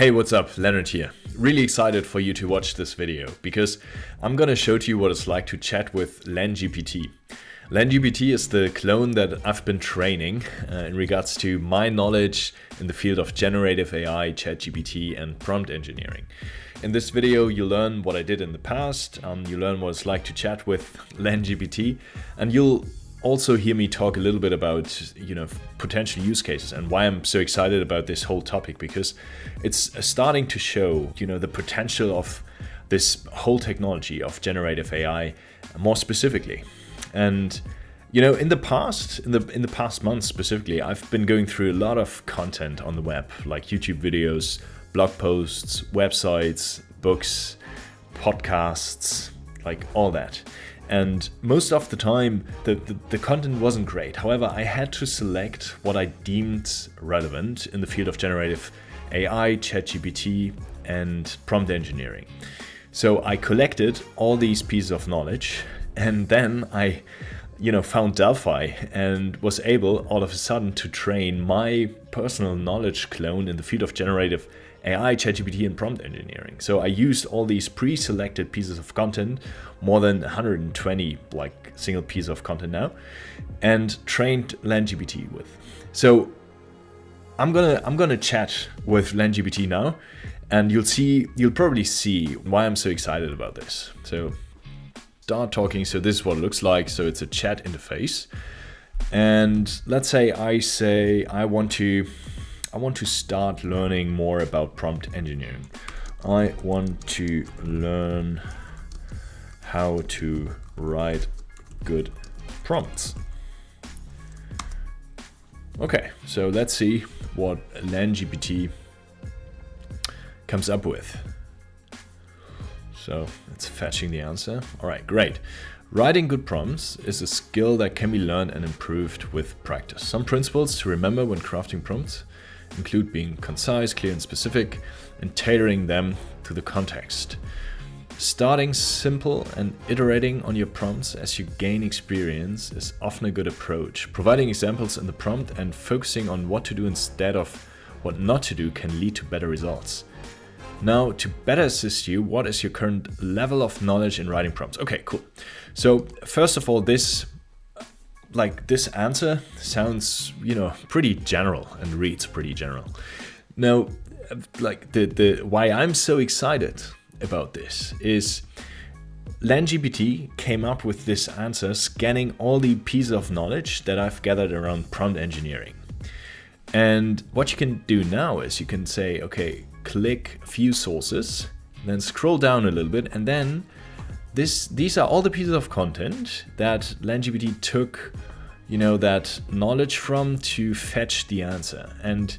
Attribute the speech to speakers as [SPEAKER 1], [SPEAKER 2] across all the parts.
[SPEAKER 1] Hey, what's up? Leonard here. Really excited for you to watch this video because I'm gonna show to you what it's like to chat with Lenn-GPT. Lenn-GPT is the clone that I've been training in regards to my knowledge in the field of generative AI, ChatGPT, and prompt engineering. In this video, you learn what I did in the past, you learn what it's like to chat with Lenn-GPT, and you'll also hear me talk a little bit about, potential use cases and why I'm so excited about this whole topic, because it's starting to show, the potential of this whole technology of generative AI more specifically. And, in the past months specifically, I've been going through a lot of content on the web, like YouTube videos, blog posts, websites, books, podcasts, like all that. And most of the time, the content wasn't great. However, I had to select what I deemed relevant in the field of generative AI, ChatGPT, and prompt engineering. So I collected all these pieces of knowledge, and then I, found Delphi and was able all of a sudden to train my personal knowledge clone in the field of generative AI, ChatGPT, and prompt engineering. So I used all these pre-selected pieces of content, more than 120 single pieces of content now, and trained Lenn-GPT with. So I'm gonna chat with Lenn-GPT now, and you'll probably see why I'm so excited about this. So start talking. So this is what it looks like. So it's a chat interface, and let's say I want to start learning more about prompt engineering. I want to learn how to write good prompts. Okay, so let's see what Lenn-GPT comes up with. So it's fetching the answer. All right, great. Writing good prompts is a skill that can be learned and improved with practice. Some principles to remember when crafting prompts include being concise, clear, and specific, and tailoring them to the context. Starting simple and iterating on your prompts as you gain experience is often a good approach. Providing examples in the prompt and focusing on what to do instead of what not to do can lead to better results. Now, to better assist you, what is your current level of knowledge in writing prompts? Okay, cool. So first of all, this answer sounds, pretty general and reads pretty general. Now, the why I'm so excited about this is Lenn-GPT came up with this answer scanning all the pieces of knowledge that I've gathered around prompt engineering. And what you can do now is you can say, okay, click a few sources, then scroll down a little bit, and then these are all the pieces of content that Lenn-GPT took, that knowledge from to fetch the answer. And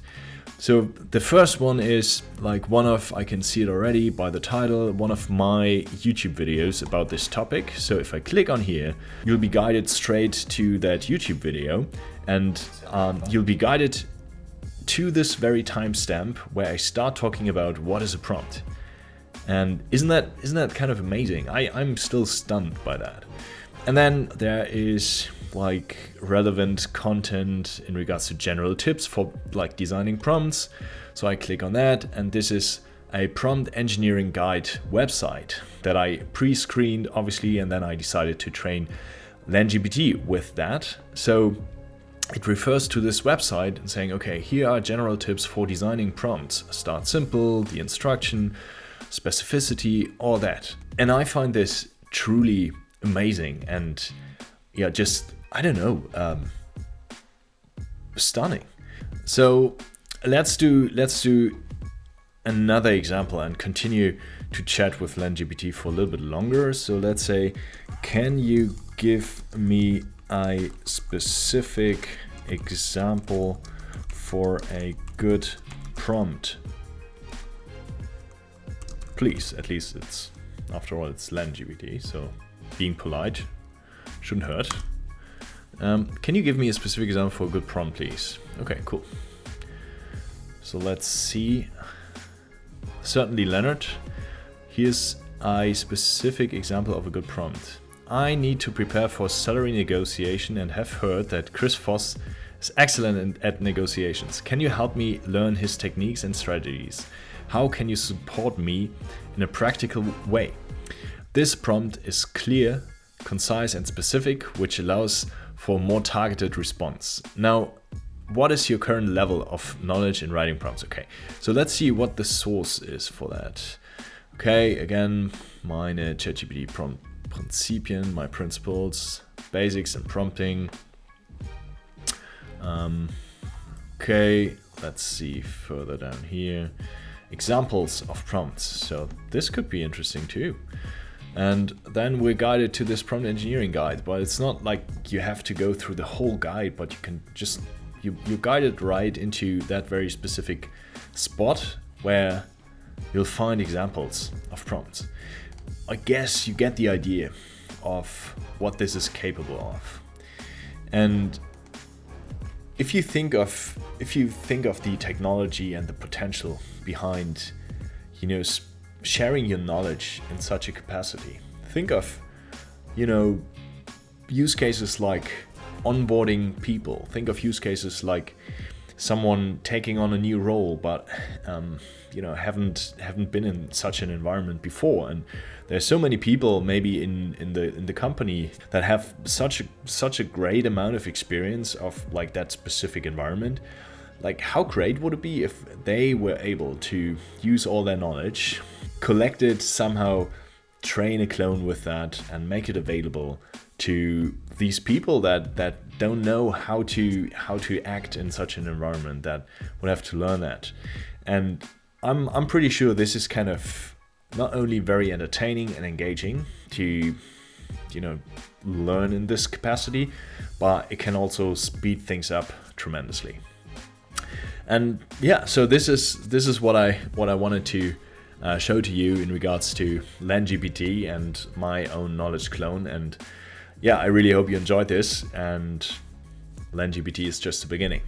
[SPEAKER 1] so the first one is I can see it already by the title, one of my YouTube videos about this topic. So if I click on here, you'll be guided straight to that YouTube video, and you'll be guided to this very timestamp where I start talking about what is a prompt. And isn't that kind of amazing? I'm still stunned by that. And then there is relevant content in regards to general tips for designing prompts. So I click on that, and this is a prompt engineering guide website that I pre-screened obviously, and then I decided to train Lenn-GPT with that. So it refers to this website and saying, okay, here are general tips for designing prompts. Start simple, the instruction, specificity, all that. And I find this truly amazing and stunning. So let's do another example and continue to chat with Lenn-GPT for a little bit longer. So let's say, can you give me a specific example for a good prompt? Please, at least after all, it's Lenn-GPT, so being polite shouldn't hurt. Can you give me a specific example for a good prompt, please? Okay, cool. So let's see. Certainly, Leonard. Here's a specific example of a good prompt. I need to prepare for salary negotiation and have heard that Chris Voss is excellent at negotiations. Can you help me learn his techniques and strategies? how can you support me in a practical way? This prompt is clear, concise and specific, which allows for more targeted response. Now, what is your current level of knowledge in writing prompts? Okay, so let's see what the source is for that. Okay, again, meine ChatGPT prompt Prinzipien, my principles, basics and prompting. Okay, let's see further down here. Examples of prompts. So this could be interesting too. And then we're guided to this prompt engineering guide, but it's not like you have to go through the whole guide, but you can just, you're guided right into that very specific spot where you'll find examples of prompts. I guess you get the idea of what this is capable of. And if you think of the technology and the potential behind, sharing your knowledge in such a capacity, think of, use cases like onboarding people. Think of use cases like someone taking on a new role, but haven't been in such an environment before. And there's so many people maybe in the company that have such a great amount of experience of like that specific environment. Like, how great would it be if they were able to use all their knowledge, collect it somehow, train a clone with that, and make it available to these people that don't know how to act in such an environment, that would have to learn that. And I'm pretty sure this is kind of not only very entertaining and engaging to learn in this capacity, but it can also speed things up tremendously. And yeah, so this is what I wanted to show to you in regards to Lenn-GPT and my own knowledge clone. And yeah, I really hope you enjoyed this, and Lenn-GPT is just the beginning.